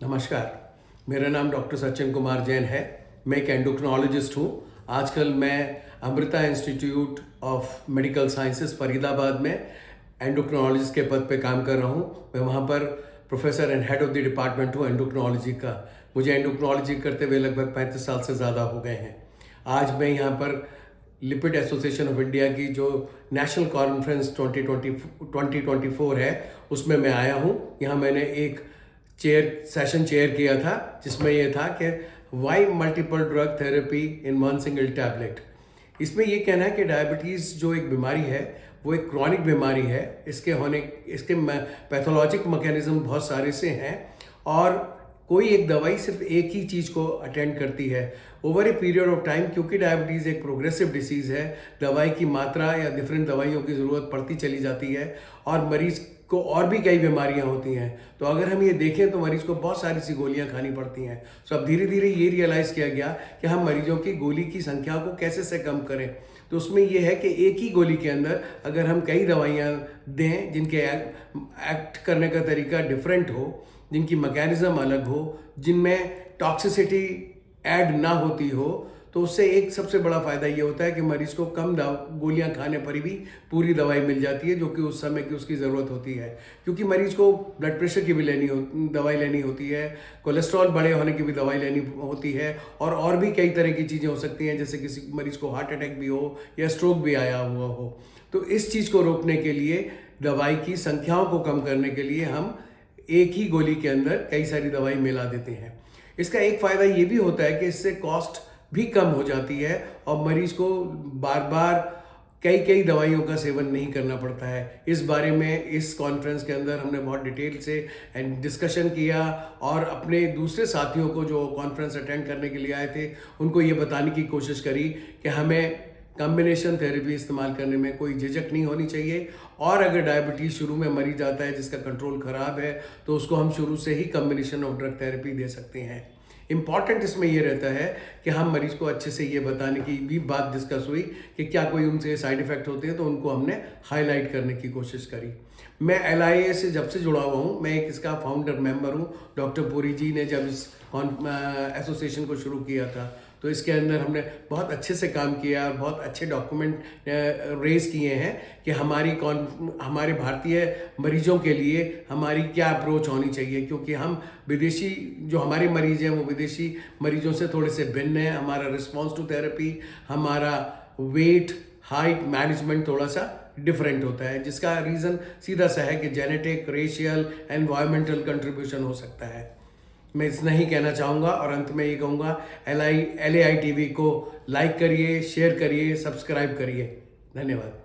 नमस्कार, मेरा नाम डॉक्टर सचिन कुमार जैन है। मैं एक एंडोक्रिनोलॉजिस्ट हूँ। आजकल मैं Amrita institute of medical sciences Faridabad में एंडोक्रिनोलॉजिस्ट के पद पे काम कर रहा हूँ। मैं वहाँ पर professor and head of the department हूँ एंडोक्रिनोलॉजी का। मुझे एंडोक्रिनोलॉजी करते हुए लगभग 35 साल से ज़्यादा हो गए हैं। आज मैं यहाँ पर लिपिड एसोसिएशन ऑफ इंडिया की जो नेशनल कॉन्फ्रेंस 2024 है उसमें मैं आया हूँ। यहाँ मैंने एक सेशन चेयर किया था जिसमें यह था कि why multiple drug therapy in one single tablet. इसमें यह कहना है कि डायबिटीज़ जो एक बीमारी है वो एक क्रॉनिक बीमारी है। इसके पैथोलॉजिक मैकेनिज्म बहुत सारे से हैं और कोई एक दवाई सिर्फ एक ही चीज़ को अटेंड करती है over a period of time. क्योंकि डायबिटीज़ एक प्रोग्रेसिव डिसीज़ है, दवाई की मात्रा या डिफरेंट दवाइयों की ज़रूरत पड़ती चली जाती है और मरीज़ को और भी कई बीमारियां होती हैं। तो अगर हम ये देखें तो मरीज़ को बहुत सारी सी गोलियां खानी पड़ती हैं। सो अब धीरे धीरे ये रियलाइज़ किया गया कि हम मरीजों की गोली की संख्या को कैसे से कम करें। तो उसमें यह है कि एक ही गोली के अंदर अगर हम कई दवाइयाँ दें जिनके एक्ट करने का तरीका डिफरेंट हो, जिनकी मैकेनिज्म अलग हो, जिनमें टॉक्सिसिटी ऐड ना होती हो, तो उससे एक सबसे बड़ा फ़ायदा ये होता है कि मरीज़ को कम गोलियां खाने पर भी पूरी दवाई मिल जाती है जो कि उस समय की उसकी ज़रूरत होती है। क्योंकि मरीज़ को ब्लड प्रेशर की भी दवाई लेनी होती है, कोलेस्ट्रॉल बढ़े होने की भी दवाई लेनी होती है और भी कई तरह की चीज़ें हो सकती हैं, जैसे किसी मरीज़ को हार्ट अटैक भी हो या स्ट्रोक भी आया हुआ हो। तो इस चीज़ को रोकने के लिए, दवाई की संख्याओं को कम करने के लिए हम एक ही गोली के अंदर कई सारी दवाई मिला देते हैं। इसका एक फ़ायदा ये भी होता है कि इससे कॉस्ट भी कम हो जाती है और मरीज को बार बार कई दवाइयों का सेवन नहीं करना पड़ता है। इस बारे में इस कॉन्फ्रेंस के अंदर हमने बहुत डिटेल से डिस्कशन किया और अपने दूसरे साथियों को जो कॉन्फ्रेंस अटेंड करने के लिए आए थे उनको ये बताने की कोशिश करी कि हमें कॉम्बिनेशन थेरेपी इस्तेमाल करने में कोई झिझक नहीं होनी चाहिए। और अगर डायबिटीज़ शुरू में मरीज आता है जिसका कंट्रोल ख़राब है तो उसको हम शुरू से ही कॉम्बिनेशन ऑफ ड्रग थेरेपी दे सकते हैं। इम्पॉर्टेंट इसमें यह रहता है कि हम मरीज को अच्छे से ये बताने की भी बात डिस्कस हुई कि क्या कोई उनसे साइड इफ़ेक्ट होते हैं, तो उनको हमने हाईलाइट करने की कोशिश करी। मैं LIA से जब से जुड़ा हुआ हूँ, मैं एक इसका फाउंडर मेंबर हूँ। डॉक्टर पुरी जी ने जब इस एसोसिएशन को शुरू किया था तो इसके अंदर हमने बहुत अच्छे से काम किया और बहुत अच्छे डॉक्यूमेंट रेज किए हैं कि हमारे भारतीय मरीजों के लिए हमारी क्या अप्रोच होनी चाहिए। क्योंकि हम विदेशी जो हमारे मरीज हैं वो विदेशी मरीजों से थोड़े से भिन्न हैं। हमारा रिस्पॉन्स टू थेरेपी, हमारा वेट, हाइट मैनेजमेंट थोड़ा सा डिफरेंट होता है, जिसका रीज़न सीधा सा है कि जेनेटिक, रेशियल, एनवायरमेंटल कंट्रीब्यूशन हो सकता है। मैं इतना ही कहना चाहूँगा और अंत में ये कहूँगा, LAI TV को लाइक करिए, शेयर करिए, सब्सक्राइब करिए। धन्यवाद।